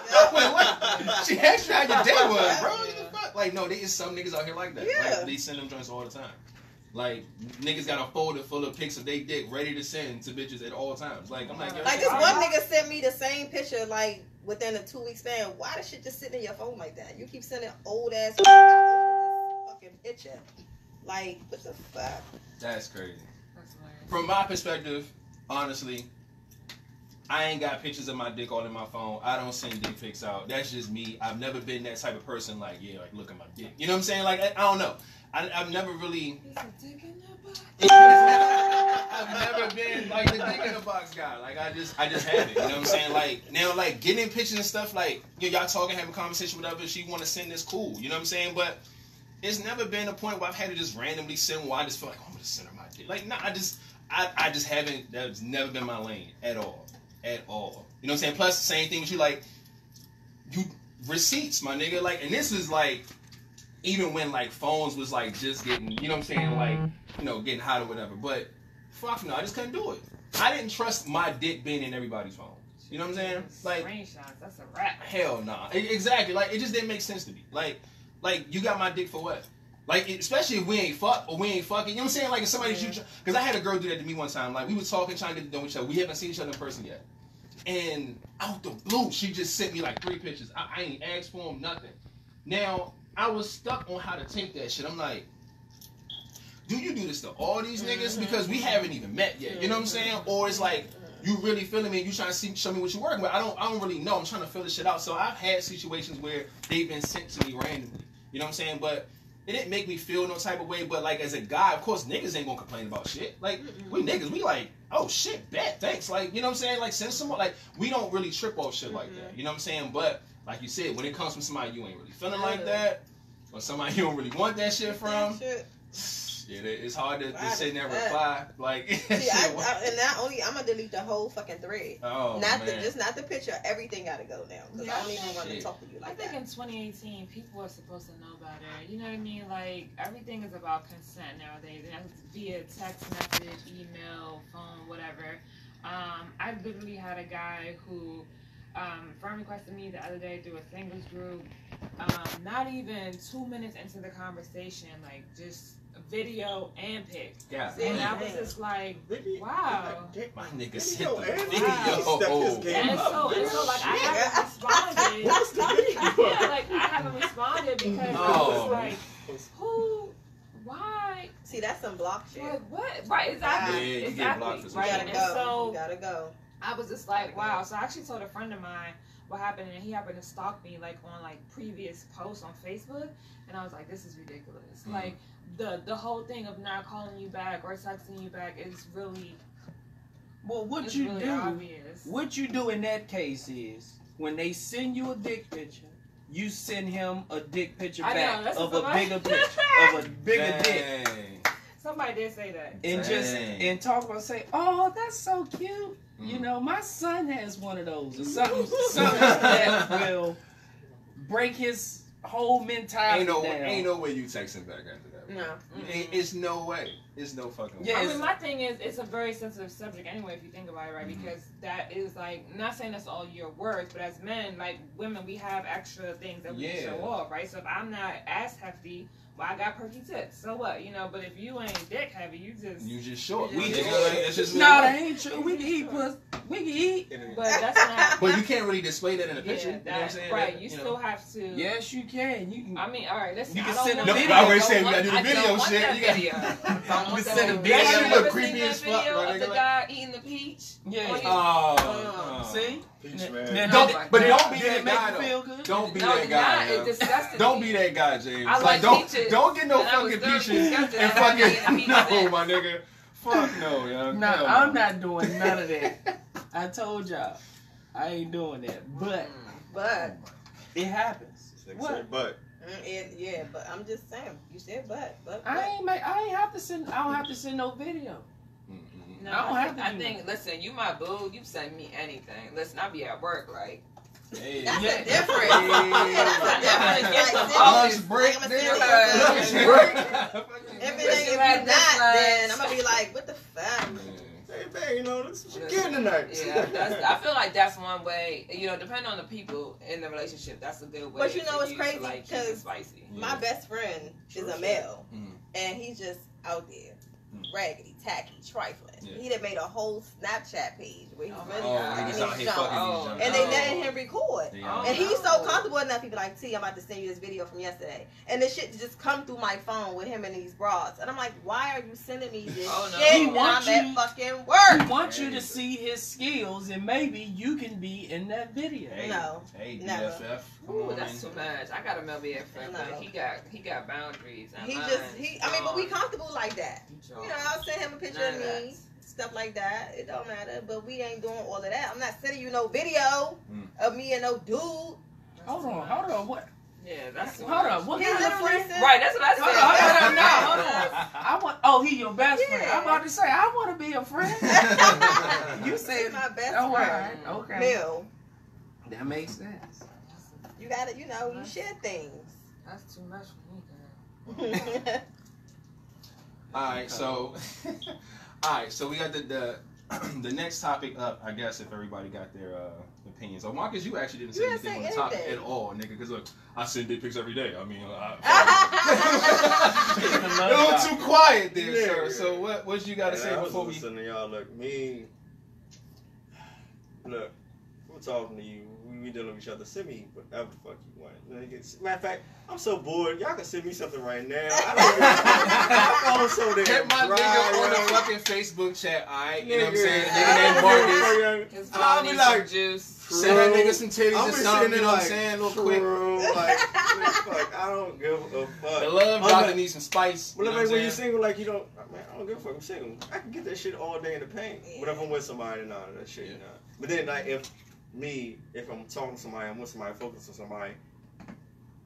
Wait, what? She asked you how your day was, bro. What the fuck? Like, no, there is some niggas out here like that. Yeah. Like, they send them joints all the time. Like, niggas got a folder full of pics of they dick ready to send to bitches at all times. Like, I'm like, yo, like this one nigga sent me the same picture like within a 2 week span. Why the shit just sitting in your phone like that? You keep sending old ass fucking picture. Like, what the fuck? That's crazy. From my perspective, honestly, I ain't got pictures of my dick all in my phone. I don't send dick pics out. That's just me. I've never been that type of person. Like, yeah, like look at my dick. You know what I'm saying? Like, I don't know. I've never really. I've never been like the dick in the box guy. Like I just have it. You know what I'm saying? Like now, like getting pictures and stuff. Like y'all talking, having a conversation, whatever. She want to send this, cool. You know what I'm saying? But it's never been a point where I've had to just randomly send one. I just feel like, oh, I'm gonna send her my dick. Like, nah, I just haven't. That's never been my lane at all. At all. You know what I'm saying? Plus, the same thing with you. Like, you receipts, my nigga. Like, and this is like. Even when like phones was like just getting, you know what I'm saying, like, you know, getting hot or whatever. But fuck no, I just couldn't do it. I didn't trust my dick being in everybody's phone. You know what I'm saying? Like screenshots, that's a wrap. Hell nah. Exactly. Like it just didn't make sense to me. Like you got my dick for what? Like especially if we ain't fuck or we ain't fucking. You know what I'm saying? Like if somebody's you, because I had a girl do that to me one time. Like we were talking, trying to get to know each other. We haven't seen each other in person yet. And out the blue, she just sent me like 3 pictures. I ain't asked for them, nothing. Now. I was stuck on how to take that shit. I'm like, do you do this to all these niggas? Because we haven't even met yet. You know what I'm saying? Or it's like, you really feeling me and you trying to show me what you're working with. I don't really know. I'm trying to feel this shit out. So I've had situations where they've been sent to me randomly. You know what I'm saying? But it didn't make me feel no type of way. But like as a guy, of course, niggas ain't gonna complain about shit. Like, we niggas, we like, oh shit, bet, thanks. Like, you know what I'm saying? Like, send someone, like, we don't really trip off shit like that. You know what I'm saying? But like you said, when it comes from somebody you ain't really feeling like that, or somebody you don't really want that shit from, yeah, it's hard to sit there and reply. Like, see, and not only I'm gonna delete the whole fucking thread. Oh, not man. just not the picture. Everything gotta go now because I don't even want to talk to you like that. I think in 2018, people are supposed to know better. You know what I mean? Like everything is about consent nowadays, and that's via text message, email, phone, whatever. I literally had a guy who friend requested me the other day through a singles group. Not even 2 minutes into the conversation, like just video and pic. Yeah. And I was just like, wow. My nigga sent the video. And so like I haven't responded. Yeah, like I haven't responded because I was like, who? Why? See, that's some block shit. Like what? Right? Exactly. Yeah, you exactly. get blocked for some right. shit. And so you gotta go. I was just like, wow. So I actually told a friend of mine what happened, and he happened to stalk me like on like previous posts on Facebook, and I was like, this is ridiculous. Like the whole thing of not calling you back or texting you back is really what you really do obvious. What you do in that case is when they send you a dick picture, you send him a dick picture back of a bigger picture of a bigger dick. Somebody did say that. And just and talk about say, oh, that's so cute. You know, my son has one of those or something that will break his whole mentality down. Ain't no way you texting back after that. No. It's no way. It's no fucking way. Yeah, I mean, my thing is, it's a very sensitive subject anyway, if you think about it, right? Because that is like, not saying that's all your words, but as men, like women, we have extra things that we can show off, right? So if I'm not as hefty, well, I got perky tits. So what? You know, but if you ain't dick heavy, you just short. That ain't true. We can eat pussy. We can eat. But that's not. But you can't really display that in a picture. Yeah, you know what I'm saying? Right. You still have to. Yes, you can. You can. I mean, all right. Listen. You can send a video. I always say we gotta do the video shit. You can send a video. That shit look creepy video as fuck, bro. of the guy eating the peach. Yeah. Oh. See? Peach man. Don't be that guy though. Don't be that guy. It's disgusting. Don't be that guy, James. I like peaches. Don't get no fucking peaches and fucking no, my nigga. Fuck no, yo. No, I'm not doing none of that. I told y'all, I ain't doing that. But it happens. What? But. Yeah, but I'm just saying. You said but. I ain't have to send. I don't have to send no video. No, I think. Listen, you my boo. You send me anything. Listen, I be at work like. Hey. That's a difference. Lunch break. If it ain't, if you're not, then I'm gonna be like, what the fuck? Hey babe, you know, this is what you're getting tonight. Yeah, I feel like that's one way. You know, depending on the people in the relationship, that's a good way. But you know, it's to, crazy like, because my best friend is a male, and he's just out there, raggedy, tacky, trifling. Yeah. He done made a whole Snapchat page where he's and they letting him record. And he's so comfortable enough, he be like, T, I'm about to send you this video from yesterday. And this shit just come through my phone with him and these broads. And I'm like, why are you sending me this shit when I'm at fucking work? He wants you to see his skills, and maybe you can be in that video. No. Hey, never. BFF. Ooh, that's too much. I got a male BFF, but he got boundaries. I mean, but we comfortable like that. You know, I'll send him a picture of me. Stuff like that, it don't matter. But we ain't doing all of that. I'm not sending you no video of me and no dude. Hold on, what? Yeah, that's hold on. What kind of friend? Right, that's what I said. Hold on. Oh, he your best friend. I'm about to say I want to be a friend. You said my best friend. Okay. Bill. That makes sense. You got to, you know, you share things. That's too much for me, girl. Alright, so we got the next topic up, I guess, if everybody got their opinions. So, Marcus, you actually didn't say anything on the topic at all, nigga, because look, I send dick pics every day. I mean, you're too quiet there, sir. So, what you got to say before we... Listen to y'all, look, I'm talking to you. We dealing with each other. Send me whatever the fuck you want. Matter of fact, I'm so bored. Y'all can send me something right now. I'm so damn Get my dry, nigga on the fucking Facebook chat, alright? You know what I'm saying? Nigga named Marcus. I'll be like, juice. Send that nigga some titties or something, you know what I'm saying? A little quick. Like, fuck, I don't give a fuck. The love doctor needs some spice. But like, when you're single, like, you don't, man, I don't give a fuck. I'm single. I can get that shit all day in the paint. But if I'm with somebody and all that shit, you know. But then, like, if I'm talking to somebody, I'm with somebody, focused on somebody,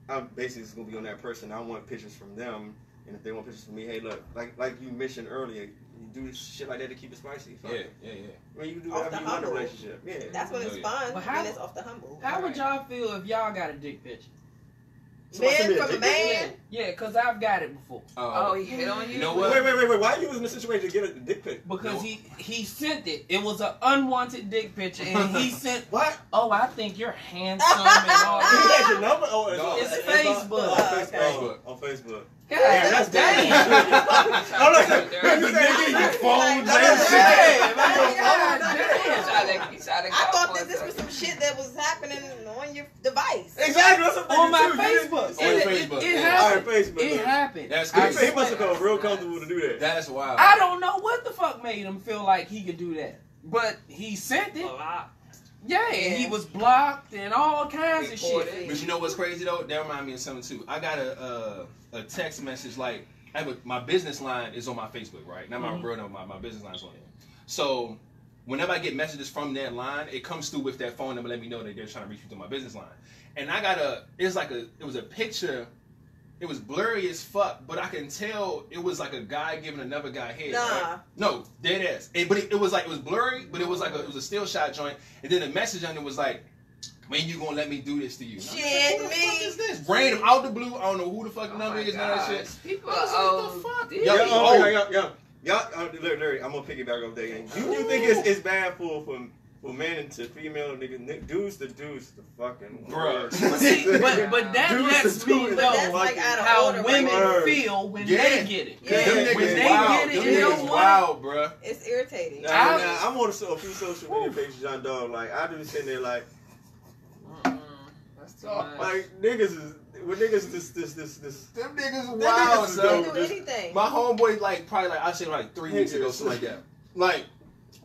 I'm basically just gonna be on that person. I want pictures from them, and if they want pictures from me, hey, look, like you mentioned earlier, you do shit like that to keep it spicy. Yeah. When you do whatever you want in a relationship, yeah. That's when it's fun. When it's off the humble. How would y'all feel if y'all got a dick picture? Man from a man? Yeah, because I've got it before. Oh, he hit on you? You know what? Wait. Why are you in the situation to get a dick pic? Because he sent it. It was an unwanted dick picture, and he sent... What? Oh, I think you're handsome and all He that. has your number? It's Facebook. On Facebook. God, that's dangerous. I thought that this was some shit that was happening on your device. Exactly. On my Facebook. It happened. That's He crazy. must have felt real comfortable to do that. That's wild. I don't know what the fuck made him feel like he could do that. But he sent it. Yeah, and he was blocked and all kinds of shit. But you know what's crazy though? That reminds me of something too. I got a text message like my business line is on my Facebook, right? Not my real number, my business line's on there. So whenever I get messages from that line, it comes through with that phone number, let me know that they're trying to reach me through my business line. And I got it was a picture. It was blurry as fuck, but I can tell it was like a guy giving another guy head. Nah. Right? No, dead ass. But it was blurry, but it was a still shot joint. And then the message on it was like, when you gonna let me do this to you? Shit, what the fuck is this? Random out the blue. I don't know who the fuck the number is. None of that shit. People what the fuck? Larry, I'm gonna piggyback off that game. Do you think it's bad for men to female niggas, dudes to fucking bruh? But that lets me know like how women feel when they get it. Yeah. When they get it, you know what? Wow, bruh. It's irritating. I'm on a few social media pages, John Dog. Like I do sitting there like, that's too much. like niggas is. With niggas, this. Them niggas wild, son. They do anything. My homeboy, probably I say 3 weeks ago, something like that. Like,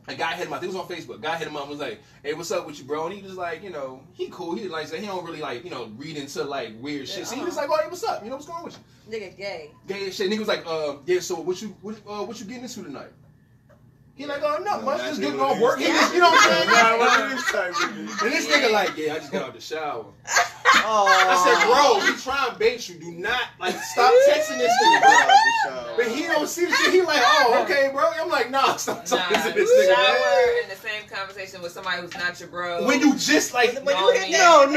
a guy hit him up. It was on Facebook. Guy hit him up and was like, "Hey, what's up with you, bro?" And he was like, he cool. He like said he don't really read into weird shit. So he was like, "Oh, hey, what's up? What's going on with you?" Nigga gay. Gay as shit. And he was like, yeah. So what you getting into tonight? He like, not much. Just getting off work. He just, you know what I'm saying? And this nigga like, yeah, I just got out the shower. I said, bro, we try and bait you. Do not stop texting this nigga, bro. But he don't see the shit. He like, oh, okay, bro. I'm like, nah, stop talking to this nigga. Shower in the same conversation with somebody who's not your bro. When you just when you hit no. I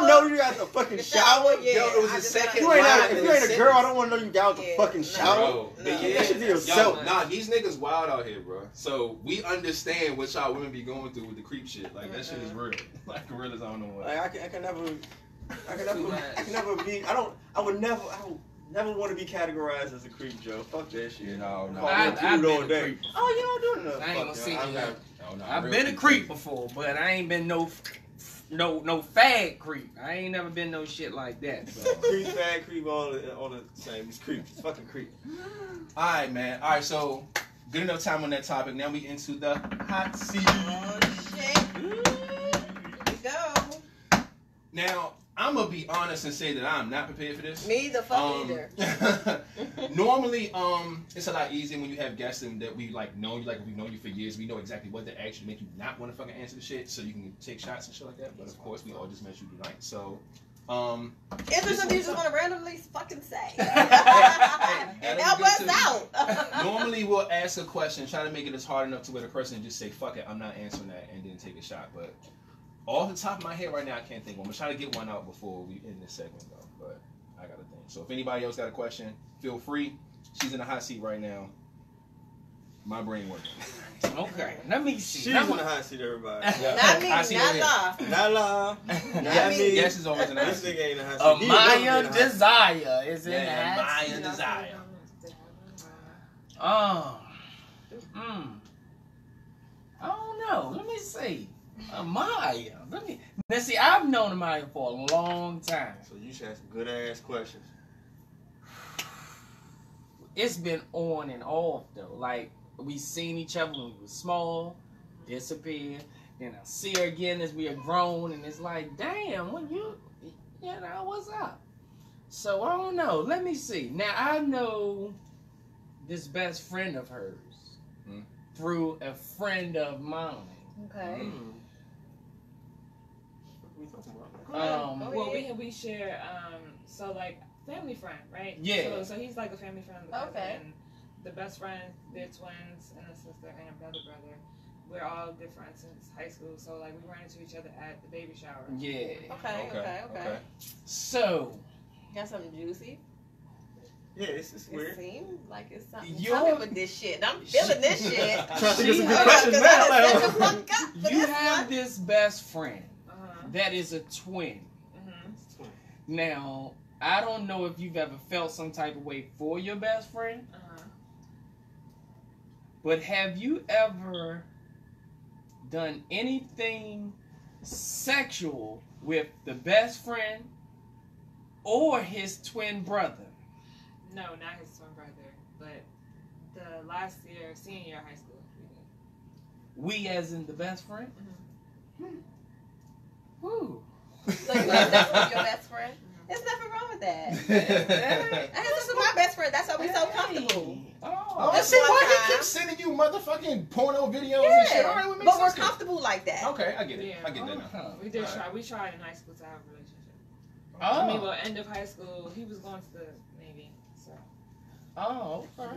don't know you got the fucking shower. Yeah, yo, it was a second. If you ain't a girl, I don't want to know you got out the fucking shower. Bro, No. That shit to yourself. Yo, nah, these niggas wild out here, bro. So we understand what y'all women be going through with the creep shit. Like that shit is real. Like real as I don't know what. Like I can never be. I would never want to be categorized as a creep, Joe. Fuck that shit. You know, no. I've been a creep. Oh, you don't do enough. I ain't gonna see you. I've real been a creep before, but I ain't been no fag creep. I ain't never been no shit like that. So. Creep, fag, creep, all the same. It's creep. It's fucking creep. All right, man. All right, so good enough time on that topic. Now we into the hot seat. Oh shit! Here we go. Now I'm gonna be honest and say that I'm not prepared for this. Me the fuck either. Normally, it's a lot easier when you have guests and that we like know you, like we've known you for years. We know exactly what to actually make you not want to fucking answer the shit, so you can take shots and shit like that. But of course, we all just met you tonight, so. Is there something you just want to randomly fucking say? Help us out. Normally, we'll ask a question, try to make it as hard enough to where the person just say, "Fuck it, I'm not answering that," and then take a shot. But off the top of my head right now, I can't think of one. I'm gonna try to get one out before we end this segment, though. But I gotta think. So if anybody else got a question, feel free. She's in the hot seat right now. My brain working. Okay, let me see. She's in the hot seat, everybody. Yeah. Not me, Hot seat not over here. La. Not La. Not me. Yes, is always in the hot This seat. nigga ain't in the hot seat. Amiyah Desire is in Yeah, that. Amiyah Desire. I don't know. Let me see. Amiyah. Now see, I've known Amiyah for a long time. So you should have some good ass questions. It's been on and off though. Like we seen each other when we were small, disappeared. Then I see her again as we are grown, and it's like, damn, when you know, what's up? So I don't know. Let me see. Now I know this best friend of hers through a friend of mine. Okay. Well, we share so like family friend, right? Yeah. So he's like a family friend. Okay. And the best friend, they're twins and a sister and a brother. We're all good friends since high school. So like we ran into each other at the baby shower. Yeah. Okay. So. Got something juicy? Yeah, it's weird. It seems like it's something You're- coming with this shit. I'm feeling this shit. Trying to think of some She- good questions now. Like, You have this best friend Uh-huh. that is a twin. Mm-hmm. Now, I don't know if you've ever felt some type of way for your best friend, Uh-huh. but have you ever done anything sexual with the best friend or his twin brother? No, not his twin brother, but the last year, senior year of high school, we did. We as in the best friend? Mm-hmm. Woo. So you have sex with your best friend? There's nothing wrong with that. I had sex with my best friend. That's why we so comfortable. Oh, This see one why time. he keeps sending you motherfucking porno videos Yeah, and shit. All right, what makes but we're sense? comfortable like that. Okay, I get it. Yeah. I get that now. Oh. We did Alright. try. We tried in high school to have a relationship. Oh. I mean, well, end of high school, he was going to the Navy, so. Oh, okay.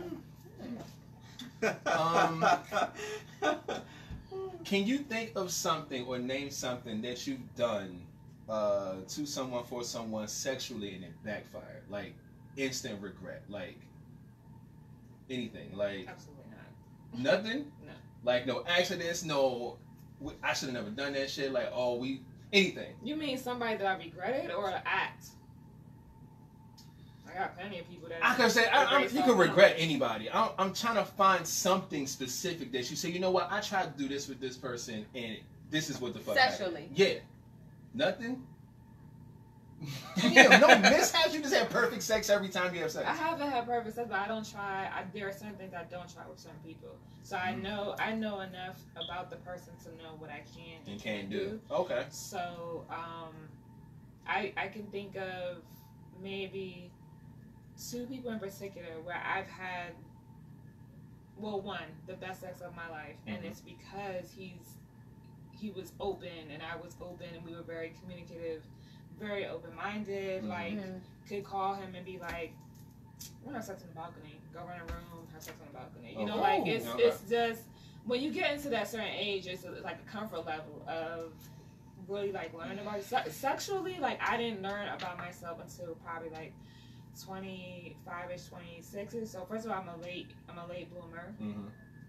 Can you think of something or name something that you've done to someone for someone sexually and it backfired? Like instant regret, like anything, like Absolutely not. nothing. No. Like no accidents, no. I should have never done that shit. Like anything. You mean somebody that I regretted or an act? I got plenty of people that. I can say you can regret anybody. I'm trying to find something specific that you say. You know what? I tried to do this with this person, and this is what the fuck Sexually. happened. Yeah. Nothing. Yeah, no mishaps. You just have perfect sex every time you have sex. I haven't had perfect sex, but I don't try. There are certain things I don't try with certain people. So I know enough about the person to know what I can and can't do. Okay. So I can think of maybe 2 people in particular where I've had, well, one, the best sex of my life, and it's because he was open and I was open and we were very communicative, very open-minded, like could call him and be like, we're not sex on the balcony, go run a room, have sex on the balcony. You know, like it's just, when you get into that certain age, it's like a comfort level of really like learn about it. Sexually, like I didn't learn about myself until probably like 25ish, 26ish. So first of all, I'm a late bloomer.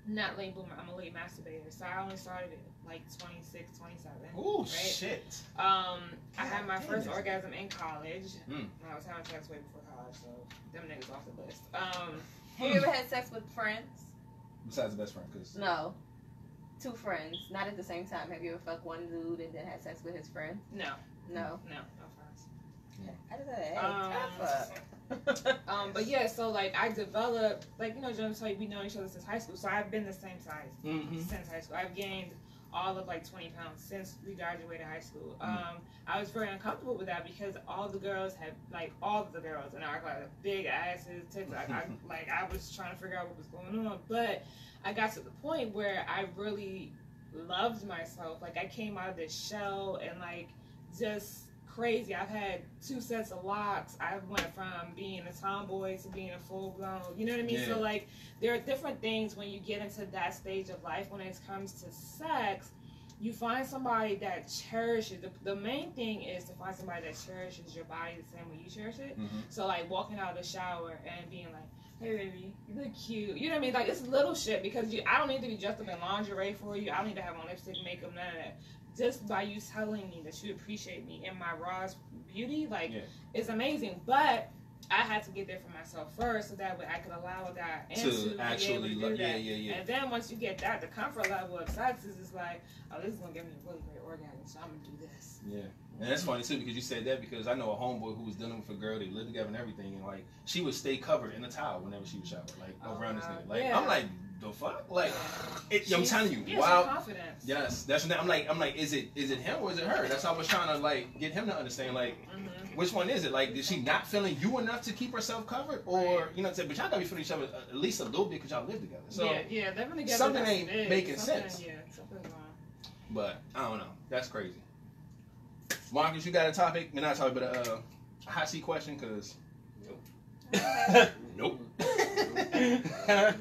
Not late bloomer, I'm a late masturbator. So I only started at like 26, 27. Oh, right? shit. I had my first orgasm in college. I was having sex way before college, so them niggas off the list. Have you ever had sex with friends? Besides the best friend, cause no. 2 friends, not at the same time. Have you ever fucked one dude and then had sex with his friend? No. No friends. I just had but yeah, so like I developed, like, you know, Jen told you, we know each other since high school, so I've been the same size since high school. I've gained all of like 20 pounds since we graduated high school. I was very uncomfortable with that because all the girls in our class have big asses, tits. I was trying to figure out what was going on, but I got to the point where I really loved myself. Like I came out of this shell and like just crazy. I've had 2 sets of locks. I went from being a tomboy to being a full blown, you know what I mean? So like there are different things when you get into that stage of life. When it comes to sex, you find somebody that cherishes the main thing is to find somebody that cherishes your body the same way you cherish it. So like walking out of the shower and being like, hey baby, you look cute, you know what I mean? Like it's little shit because I don't need to be dressed up in lingerie for you. I don't need to have on lipstick, makeup, none of that. Just by you telling me that you appreciate me in my raw beauty, like, it's amazing. But I had to get there for myself first, so that way I could allow that and to actually be able to do that. And then once you get that, the comfort level of sex is just like, oh, this is gonna give me a really great orgasm, so I'm gonna do this. Yeah, and that's funny too because you said that because I know a homeboy who was dealing with a girl. They lived together and everything, and like she would stay covered in a towel whenever she would shower, like around this nigga. Like I'm like, the fuck? Like, I'm telling you, wow. Confidence. Yes, that's what I'm like, is it him or is it her? That's how I was trying to like get him to understand, like, which one is it? Like, is she not feeling you enough to keep herself covered, or you know, but y'all gotta be feeling each other at least a little bit because y'all live together. So yeah, living together. Something ain't making sense. Yeah, something's wrong. But I don't know. That's crazy. Marcus, you got a topic? Not a topic, but a hot seat question, cause. Nope. You don't have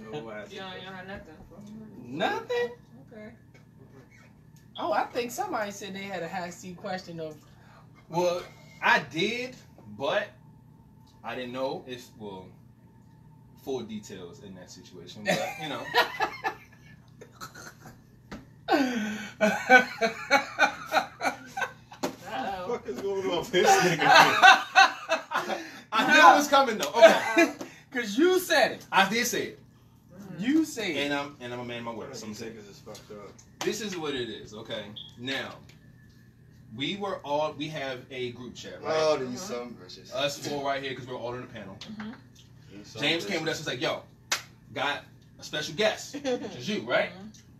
nothing. Nothing? Okay. Oh, I think somebody said they had a hot seat question of. Well, I did, but I didn't know if full details in that situation. But you know. What the fuck is going on with this nigga? I knew it was coming though. Okay. Cause you said it. I did say it. You say it. And I'm a man of my word. So I'm saying this is what it is, okay? Now, we have a group chat, right? Oh, these some bitches. Us 4 right here because we're all on the panel. James came with us and was like, yo, got a special guest, which is you, right?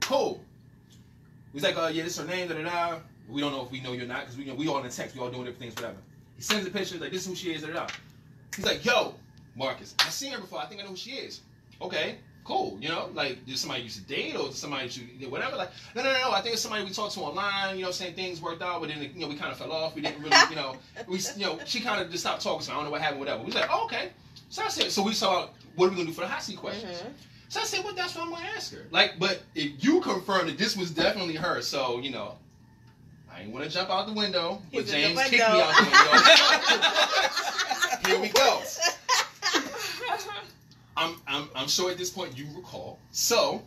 Cool. He's like, yeah, this is her name, da-da-da. We don't know if we know you or not because we all in the text, we all doing different things, whatever. He sends a picture, like, this is who she is, da-da-da. He's like, yo, Marcus, I've seen her before. I think I know who she is. Okay, cool. You know, like, did somebody used to date or somebody whatever? Like, no. I think it's somebody we talked to online. You know, saying things worked out, but then we kind of fell off. We didn't really, she kind of just stopped talking. So I don't know what happened, whatever. We was like, oh, okay. So I said, so we saw what are we gonna do for the hot seat questions. So I said, well, that's what I'm gonna ask her. Like, but if you confirm that this was definitely her, so I ain't want to jump out the window, but James kicked me out the window. Here we go. I'm sure at this point you recall. So,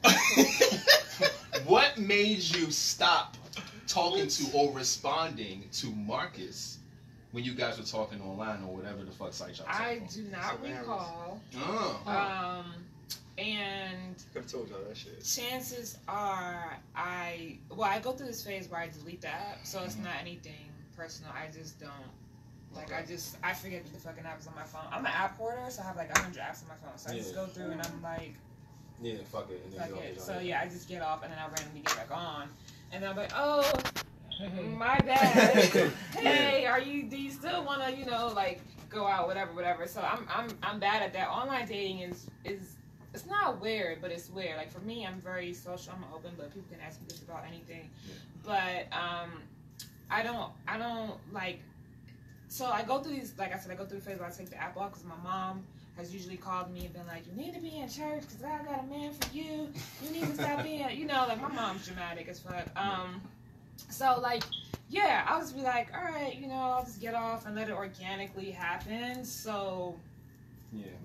what made you stop talking to or responding to Marcus when you guys were talking online or whatever the fuck site y'all talking I do not recall. And I've told y'all that shit. Chances are I go through this phase where I delete the app, so it's not anything personal. I just don't. Like, I forget the fucking apps on my phone. I'm an app hoarder, so I have like 100 apps on my phone. So I just go through and I'm like, yeah, fuck it. And fuck it. So yeah, I just get off and then I randomly get back on. And then I'm like, oh, my bad. Hey, do you still want to, like, go out, whatever. So I'm bad at that. Online dating is it's not weird, but it's weird. Like, for me, I'm very social. I'm open, but people can ask me just about anything. Yeah. But I don't like. So I go through these, like I said, I go through the phase where I take the app off because my mom has usually called me and been like, you need to be in church because I got a man for you. You need to stop being, like, my mom's dramatic as fuck. So, like, yeah, I'll just be like, all right, you know, I'll just get off and let it organically happen. So.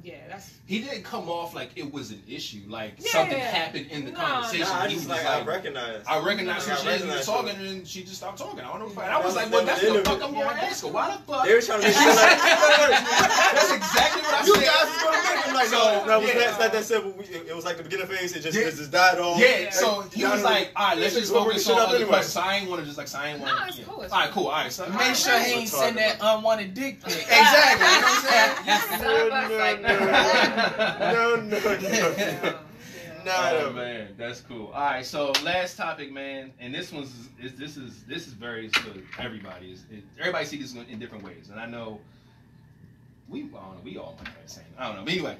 Yeah, that's. He didn't come off like it was an issue, like something happened in the conversation. Nah, he was like, I recognize who she is. We were talking, and then she just stopped talking. I don't know. And I was like, well, that's the fuck I'm going to ask her. Why the fuck? They were trying to make sure, like, that's exactly what I said. You guys was going to make him like, no, it's not that simple. It was like the beginning phase. It just died off. Yeah, so he was like, all right, let's just focus on other questions. So I ain't want to just like, I ain't want to. No, it's cool. All right, cool. All right, so make sure he ain't send that unwanted dick pic. Exactly. You know what I'm saying? No. Oh man, that's cool. All right, so last topic, man, and this is very for everybody. Everybody see this in different ways, and I know we all might have the same. I don't know, but anyway,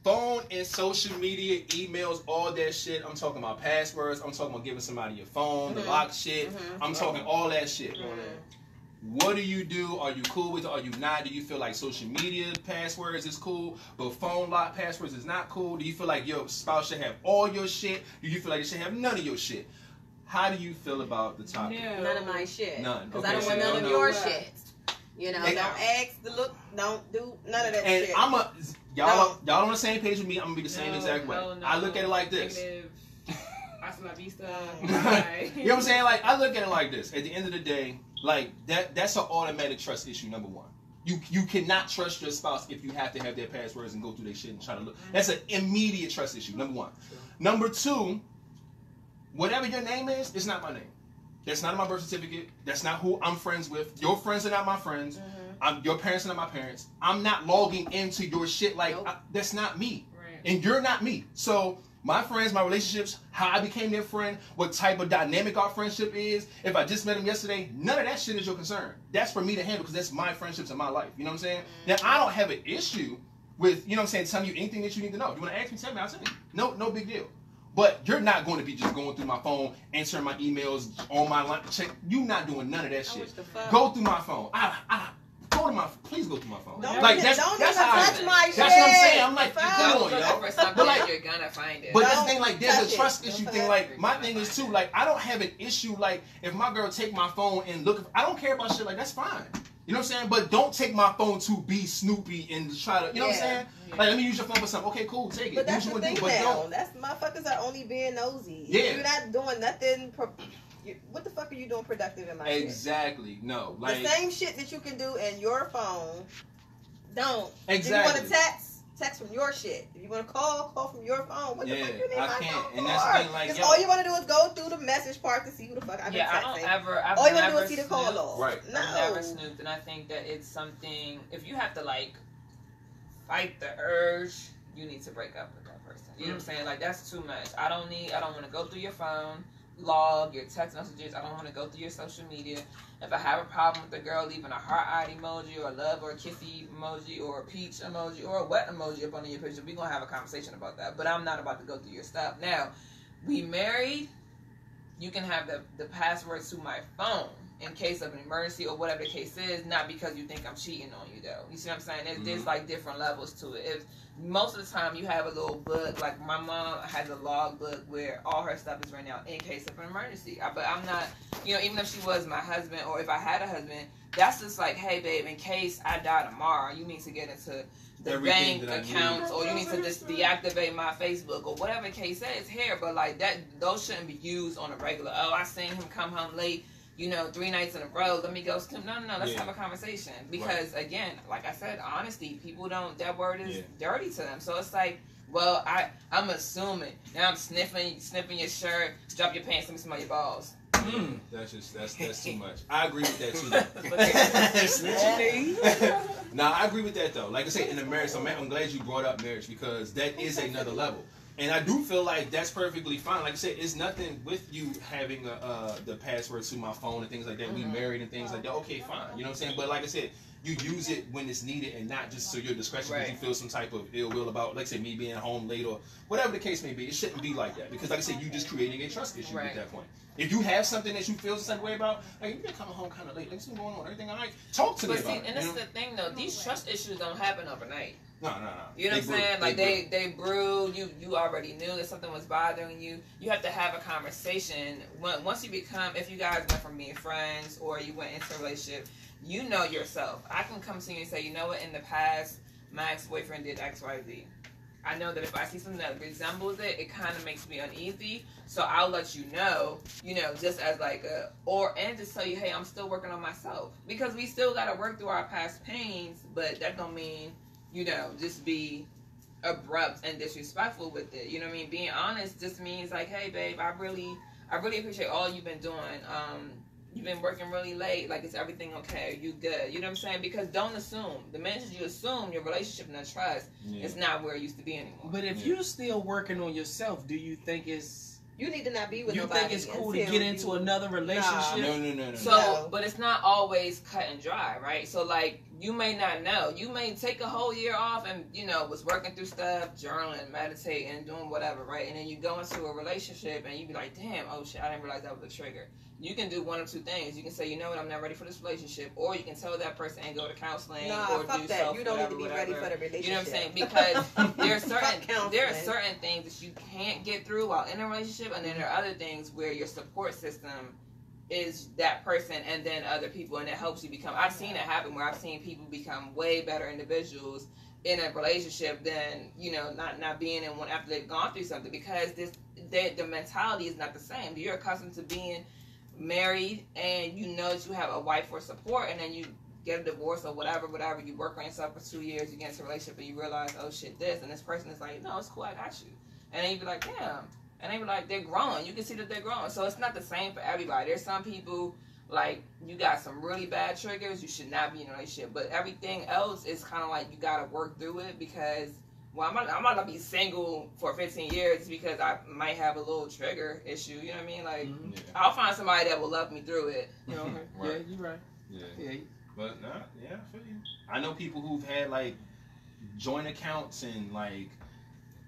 phone and social media, emails, all that shit. I'm talking about passwords. I'm talking about giving somebody your phone, the lock shit. I'm talking all that shit. What do you do? Are you cool with it? Are you not? Do you feel like social media passwords is cool, but phone lock passwords is not cool? Do you feel like your spouse should have all your shit? Do you feel like they should have none of your shit? How do you feel about the topic? No. None of my shit. None. Because I don't want none of your shit. You know, don't ask to look, don't do none of that shit. And y'all on the same page with me. I'm gonna be the same exact way. No. I look at it like this. Hasta la vista. You know what I'm saying? Like, I look at it like this. At the end of the day, like that's an automatic trust issue, number one. You cannot trust your spouse if you have to have their passwords and go through their shit and try to look. That's an immediate trust issue, number one. Number two, whatever your name is, it's not my name. That's not my birth certificate. That's not who I'm friends with. Your friends are not my friends. Your parents are not my parents. I'm not logging into your shit like that's not me. Right. And you're not me. So my friends, my relationships, how I became their friend, what type of dynamic our friendship is, if I just met him yesterday, none of that shit is your concern. That's for me to handle because that's my friendships and my life. You know what I'm saying? Now, I don't have an issue with, you know what I'm saying, telling you anything that you need to know. You want to ask me, tell me, I'll tell you. No big deal. But you're not going to be just going through my phone, answering my emails, on my line, check. You're not doing none of that shit. Go through my phone. Please go through my phone. Don't like even touch my shit. That's what I'm saying. I'm like, come on, yo. But like, you're gonna find it. But this thing, like, there's a trust issue thing. Like, my thing is too, like, I don't have an issue. Like, if my girl take my phone and look, I don't care about shit. Like, that's fine. You know what I'm saying? But don't take my phone to be snoopy and try to, you know what I'm saying? Like, let me use your phone for something. Okay, cool, take it. But that's the thing now. That's motherfuckers are only being nosy. Yeah. You're not doing nothing. What the fuck are you doing productive in my shit? Exactly. No. Like, the same shit that you can do in your phone, don't. Exactly. If you want to text from your shit. If you want to call from your phone. What the fuck you need my phone for? And that's the thing, like, all you want to do is go through the message part to see who the fuck I've been texting. All you want to do is see the call log. Right. No. I've never snooped, and I think that it's something, if you have to, like, fight the urge, you need to break up with that person. You know what I'm saying? Like, that's too much. I don't want to go through your phone, log your text messages. I don't want to go through your social media. If I have a problem with the girl leaving a heart-eyed emoji or a love or a kissy emoji or a peach emoji or a wet emoji up under your picture, we're going to have a conversation about that. But I'm not about to go through your stuff. Now, we married, you can have the passwords to my phone in case of an emergency or whatever the case is, not because you think I'm cheating on you, though. You see what I'm saying? There's like different levels to it. If most of the time you have a little book, like my mom has a log book where all her stuff is written out in case of an emergency. But I'm not, you know, even if she was my husband or if I had a husband, that's just like, hey, babe, in case I die tomorrow, you need to get into the bank accounts or you need to just deactivate my Facebook or whatever the case is here. But like that, those shouldn't be used on a regular, oh, I seen him come home late, 3 nights in a row, let me go. No, let's have a conversation. Because, again, like I said, honesty, people don't, that word is dirty to them. So it's like, well, I'm assuming. Now I'm sniffing your shirt, drop your pants, let me smell your balls. That's too much. I agree with that, too. Nah, I agree with that, though. Like I said, in the marriage, I'm glad you brought up marriage because that is another level. And I do feel like that's perfectly fine. Like I said, it's nothing with you having the password to my phone and things like that. We married and things like that. Okay, fine. You know what I'm saying? But like I said, you use it when it's needed and not just to your discretion because you feel some type of ill will about, like I said, me being home late or whatever the case may be. It shouldn't be like that because, like I said, you're just creating a trust issue at that point. If you have something that you feel some type of way about, like, you've been coming home kind of late. Like, what's going on? Everything all right? Talk to me about it. And this is the thing, though. These trust issues don't happen overnight. No. You know what I'm saying? Like they brewed. You already knew that something was bothering you. You have to have a conversation. Once you become, if you guys went from being friends or you went into a relationship, you know yourself. I can come to you and say, you know what? In the past, my ex-boyfriend did X, Y, Z. I know that if I see something that resembles it, it kind of makes me uneasy. So I'll let you know, just as like and just tell you, hey, I'm still working on myself. Because we still got to work through our past pains, but that don't mean, just be abrupt and disrespectful with it. You know what I mean? Being honest just means like, hey, babe, I really appreciate all you've been doing. You've been working really late. Like, is everything okay? Are you good? You know what I'm saying? Because don't assume. The minute you assume, your relationship and the trust is not where it used to be anymore. But if you're still working on yourself, do you think you need to not be with you nobody? You think it's cool to get into another relationship? No. So, but it's not always cut and dry, right? So, like, you may not know. You may take a whole year off and, was working through stuff, journaling, meditating, doing whatever, right? And then you go into a relationship and you be like, damn, oh shit, I didn't realize that was a trigger. You can do one of two things. You can say, you know what, I'm not ready for this relationship. Or you can tell that person and go to counseling or fuck do that. You don't whatever, need to be ready for the relationship. You know what I'm saying? Because there are certain things that you can't get through while in a relationship, and then there are other things where your support system is that person and then other people, and it helps you become. I've seen it happen where I've seen people become way better individuals in a relationship than not being in one after they've gone through something, because the mentality is not the same. You're accustomed to being married and that you have a wife for support, and then you get a divorce or whatever, you work on yourself for 2 years, you get into a relationship and you realize, oh shit, this, and this person is like, no, it's cool, I got you. And then you be like, damn. And they be like, they're growing. You can see that they're growing. So it's not the same for everybody. There's some people, like, you got some really bad triggers, you should not be in a relationship. But everything else is kind of like you got to work through it, because I'm not going to be single for 15 years because I might have a little trigger issue. You know what I mean? Like, I'll find somebody that will love me through it. Right. Yeah, you're right. Yeah. But, I feel you. I know people who've had, like, joint accounts and, like,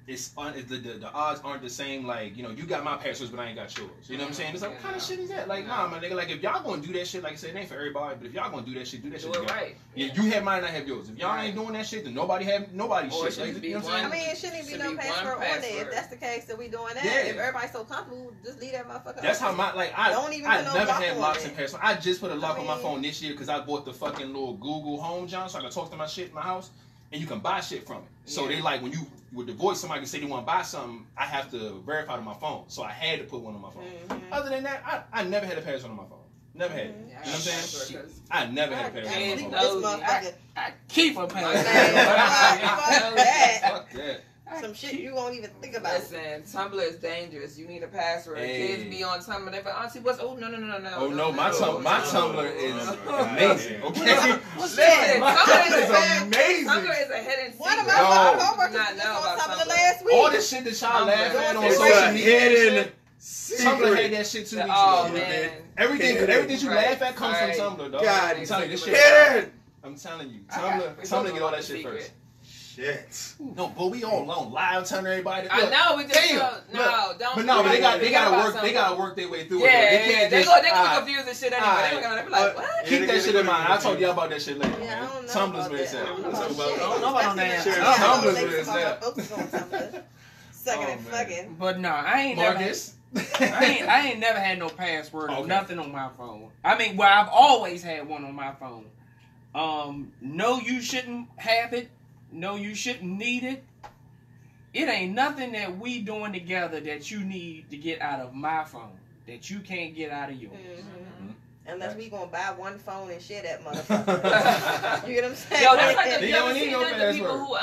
the odds aren't the same. Like, you got my passwords, but I ain't got yours. You know what I'm saying? It's like, what kind of shit is that? Like, nah, my nigga. Like, if y'all gonna do that shit, like I said, it ain't for everybody. But if y'all gonna do that shit, do that shit. Do it right. Yeah, you have mine, and I have yours. If y'all ain't doing that shit, then nobody have nobody's shit. Like, you know what I'm saying? It shouldn't even be no password on there. If that's the case, that we doing that. Yeah. If everybody's so comfortable, just leave that motherfucker. That's how I don't even never had locks and passwords. I just put a lock on my phone this year because I bought the fucking little Google Home, John, so I can talk to my shit in my house. And you can buy shit from it. So they like, when you with the voice, somebody can say they want to buy something, I have to verify to my phone. So I had to put one on my phone. Other than that, I never had a password on my phone. Never had it. You know what I'm saying? I never had a password on my phone. I keep a password. Fuck that. Some shit you won't even think about. Listen, Tumblr is dangerous. You need a password. Hey. Kids be on Tumblr. They're like, Auntie, what's? Oh, no. Oh, no, my Tumblr is amazing. Okay? Tumblr is amazing. Tumblr is a hidden secret. One of my coworkers was on Tumblr last week. All this shit that y'all laugh at on social media. Tumblr had that shit 2 weeks ago. Oh, man. Everything you laugh at comes from Tumblr, dog. God, I'm telling you, this shit. I'm telling you. Tumblr get all that shit first. Shit. No, but we all alone. Live, telling everybody. Look, I know we just don't. But they gotta work their way through it. Yeah, they gonna confuse the shit anyway. They gonna be like, what? Keep that shit in mind. I'll talk to y'all about that shit later. Yeah, man. Tumblr's where it's at. I don't know about that. Tumblr's where it's at. Sucking and fucking. But no, I ain't Marcus. I ain't never had no password or nothing on my phone. I mean, well, I've always had one on my phone. No, you shouldn't have it. No, you shouldn't need it. It ain't nothing that we doing together that you need to get out of my phone that you can't get out of yours. Mm-hmm. Unless we gonna buy one phone and share that motherfucker. You get what I'm saying? Yo, that's like you ever seen the people who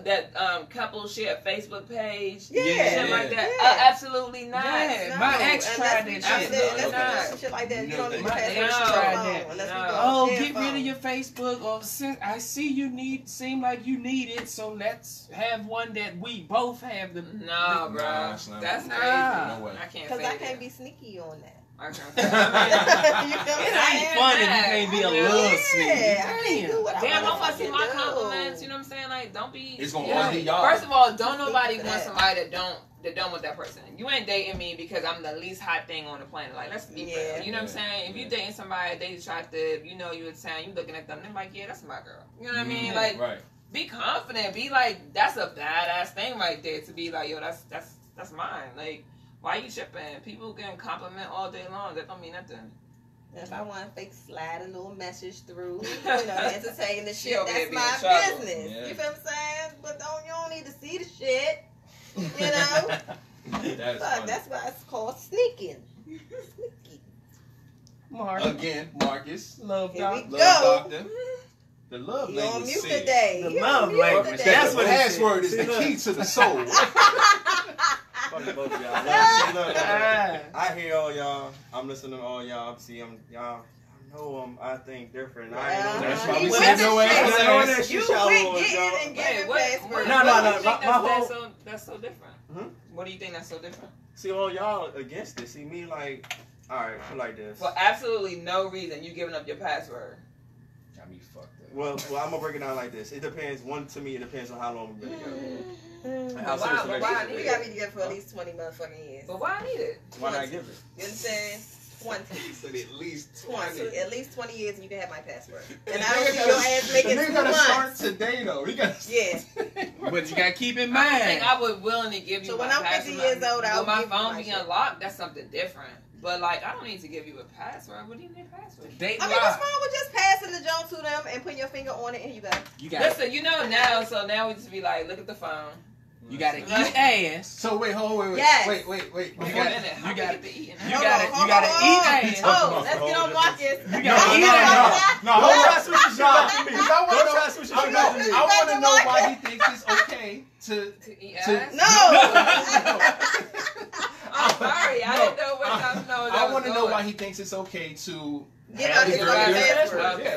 that couple share a Facebook page, shit like that. Yeah. Absolutely not. Yeah, my ex tried that shit. Shit like that. You don't need to My ex tried that. Oh, get rid of your Facebook. Or since I see you seem like you need it, so let's have one that we both have. No, bro, that's crazy. No way. I can't. Because I can't be sneaky on that. Okay. You feel It ain't fun if you can't be a little sneaky. Damn, don't fuck see my compliments. You know what I'm saying? Like, don't be. It's gonna all be y'all. First of all, don't nobody want somebody that don't want that person. You ain't dating me because I'm the least hot thing on the planet. Like, let's be real. You know what I'm saying? If you dating somebody, they attractive, you know you in town, you looking at them, they're like, yeah, that's my girl. You know what I mean? Like, be confident. Be like, that's a badass thing right there to be like, yo, that's mine. Like, why you tripping? People can compliment all day long. That don't mean nothing. If I want to fake slide a little message through, entertain the shit, that's my business. Yeah. You feel what I'm saying? But you don't need to see the shit. You know? That's why it's called sneaking. Sneaky. Marcus. Love doctor. The love language. You on mute today. The love language. That's what password is the key to the soul. Fuck both of y'all. I hear all y'all. I'm listening to all y'all. See, y'all. I know I think different. I know that's why we said no ass. You quit getting and giving passwords. No. That's so different. Hmm? What do you think that's so different? See, all y'all against it. See me like, all right, I like this. For absolutely no reason, you giving up your password. Got me fucked up. Well, I'm gonna break it down like this. It depends. To me, it depends on how long we've been together. Why we gotta be together for at least 20 motherfucking years. But why I need it? Why not give it? You understand? 20. So at least 20. At least 20 years and you can have my password. And I don't see your ass making 2 months. Gotta start today though. Yeah. But you gotta keep in mind. I think I would willingly give you my password. So when I'm 50 years old, I'll my give phone you be unlocked, that's something different. But like, I don't need to give you a password. What do you need a password? I mean, what's wrong with just passing the junk to them and putting your finger on it and you go? Listen, you know now, so now we just be like, look at the phone. You gotta eat ass. So wait. Yes. Wait. You gotta eat ass. Oh, let's get on Marcus. You gotta eat ass. No, don't try switching shit back to me. I want to know why he thinks it's okay to eat ass. No. I'm sorry, I didn't know what time. I want to know why he thinks it's okay to. Yeah,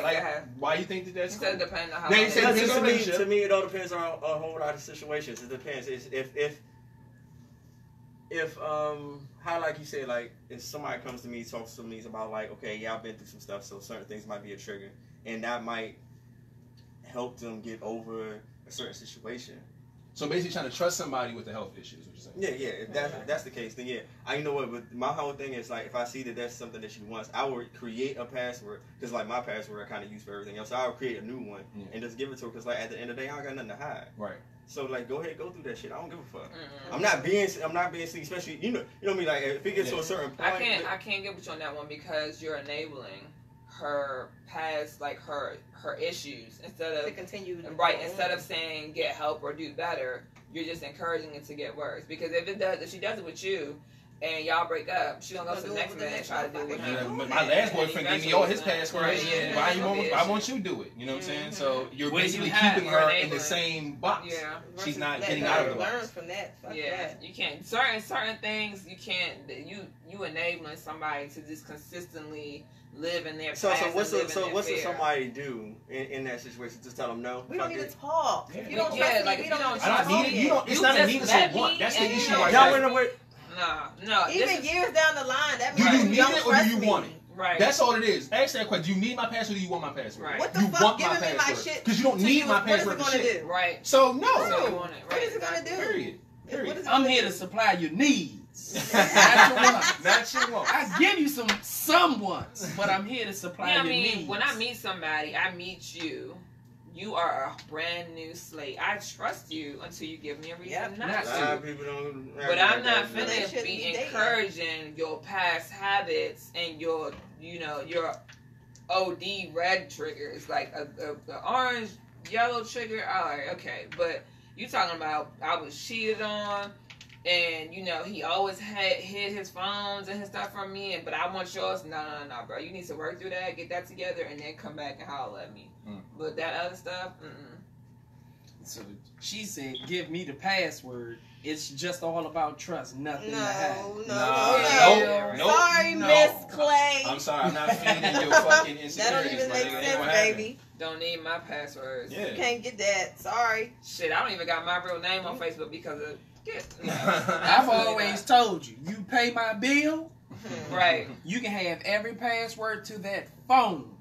like why you think that's cool? It depends on how. To me, it all depends on a whole lot of situations. It depends. If how, like you said, like if somebody comes to me, talks to me about like, okay, yeah, I've been through some stuff, so certain things might be a trigger, and that might help them get over a certain situation. So basically, trying to trust somebody with a health issue is what you're saying. Yeah. If that's the case, then yeah. You know what? But my whole thing is like, if I see that that's something that she wants, I would create a password. Because like my password, I kind of use for everything else. So I would create a new one and just give it to her. Because like at the end of the day, I got nothing to hide. Right. So like, go ahead, go through that shit. I don't give a fuck. I'm not being sneaky, especially you know me. Like if it gets to a certain point, I can't get with you on that one because you're enabling her past, like her issues instead of to continue. Instead of saying get help or do better. You're just encouraging it to get worse. Because if she does it with you and y'all break up, she gonna go to the next man and try to do it with him. My last boyfriend gave me all his passwords. Why won't you do it? You know what I'm saying? So you're basically keeping her in the same box. Yeah. She's not getting out of the box. Learn from that. You can't. Certain things you can't. You enabling somebody to just consistently live in their past. So what's somebody do in that situation? Just tell them no. We don't need to talk. Yeah. If you don't trust me, we don't need to talk. It's not a need to want. That's the issue right now. Y'all went No. Even years down the line, that means you need it or do you want it? Right. That's all it is. Ask that question. Do you need my password or do you want my password? Right. What the fuck giving me my shit? Because you don't need my password. What is it going to do? Right. So no. What is it going to do? Period. I'm here to supply your needs. Not your wants. I give you some wants, but I'm here to supply your needs. When I meet somebody, I meet you. You are a brand new slate. I trust you until you give me a reason not to. But I'm not finna be encouraging your past habits and your OD red triggers, like the orange, yellow trigger. All right, okay, but you talking about I was cheated on. And, he always hid his phones and his stuff from me. But I want yours. No, bro. You need to work through that, get that together, and then come back and holler at me. But that other stuff, So she said, give me the password. It's just all about trust. Nothing to hide. No. Sorry, Miss Clay. I'm sorry. I'm not feeding your fucking insecurities. That don't even make sense, baby. Don't need my passwords. Yeah. You can't get that. Sorry. Shit, I don't even got my real name on Facebook because of... I've always told you, you pay my bill, right? You can have every password to that phone,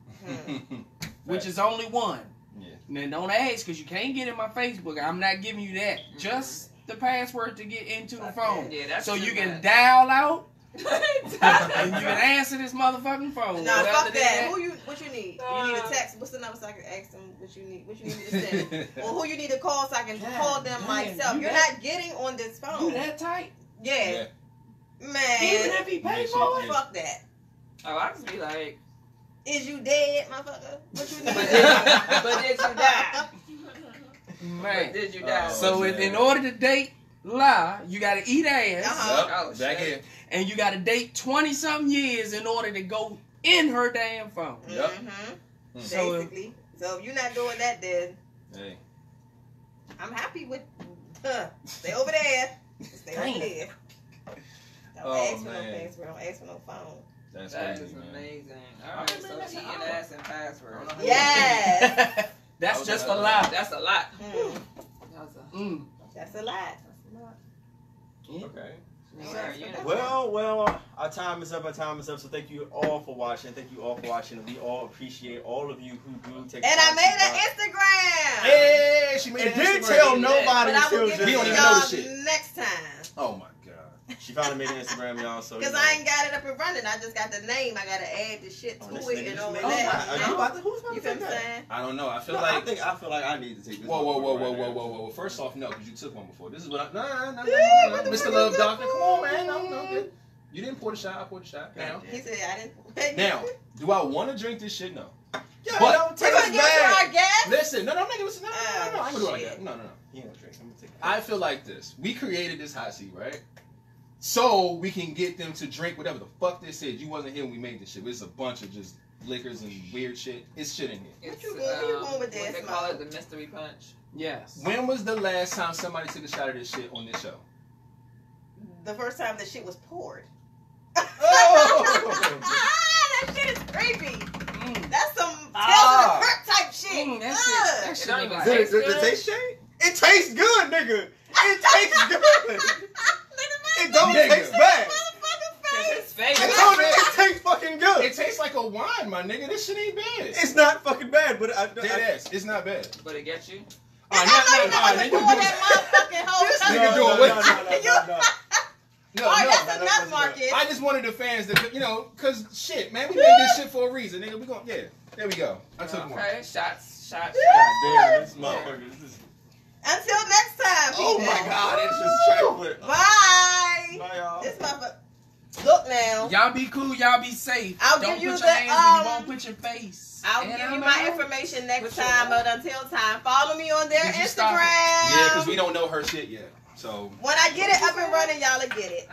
which is only one. Yeah. And then don't ask because you can't get in my Facebook. I'm not giving you that. Just the password to get into the phone. Yeah, that's so you can dial out and you can answer this motherfucking phone. Nah, fuck that. What you need? You need a text ask, what's the number so I can ask them what you need me to send? Or who you need to call so I can call them myself. You're not getting on this phone. You that tight? Yeah. Man. Even if he paid for it? Fuck that. Oh, I just be like, is you dead, motherfucker? What you need? But did you die? Man. But did you die? So in order to date lie, you gotta eat ass. Oh, back here. And you gotta date 20-something years in order to go in her damn phone. Yep. So, basically. So if you're not doing that, then hey, I'm happy with stay over there. Stay over there. Don't ask for no password. Don't ask for no phone. That's crazy, amazing. All right, so eating ass and password. Yes. That's just a lot. That's a lot. That's a lot. Okay. Yeah. Well, our time is up. So thank you all for watching. We all appreciate all of you who do take. And I made an Instagram. Hey, she made an Instagram. Didn't tell nobody. But I will give it to y'all next time. Oh my god. She finally made an Instagram, y'all. So because I ain't got it up and running. I just got the name. I gotta add the shit to it and all that. Who's about to you feel what I'm saying? I don't know. I feel like I need to take this. Whoa. First off, no, because you took one before. This is what I. No. Mr. Love Doctor, come on, man. No. You didn't pour the shot. I poured the shot. Now. He said I didn't. Now, do I want to drink this shit? No. Yeah, but don't take it back. Listen, no, nigga, listen, no. I'm gonna do it like that. No. He ain't gonna drink. I'm gonna take it. I feel like this. We created this hot seat, right? So we can get them to drink whatever the fuck they said. You wasn't here when we made this shit. It's a bunch of just liquors and weird shit. It's shit in here. What you going with this? They call it the mystery punch. Yes. When was the last time somebody took a shot of this shit on this show? The first time the shit was poured. Oh! That shit is creepy. That's some Tales of the Crypt type shit. That shit don't even taste good. It taste shit? It tastes good, nigga. It tastes good. It don't taste bad. It tastes fucking good. It tastes like a wine, my nigga. This shit ain't bad. It's not fuking bad, but dead ass. It's not bad. But it gets you. This nigga doing what? No, that's enough, Marcus. I just wanted the fans to, cause shit, man, we made this shit for a reason, nigga. We gon' there we go. I took one. Okay, shots. God damn, this motherfucker. Until next time. Oh my god, it's just chocolate. Bye. Bye, y'all. This motherfucker. Look now. Y'all be cool. Y'all be safe. I'll Don't give you put the your hands where you won't put your face. I'll give you my information next time. But until time, follow me on their Instagram. Yeah, because we don't know her shit yet. So when I get it up and running, y'all will get it.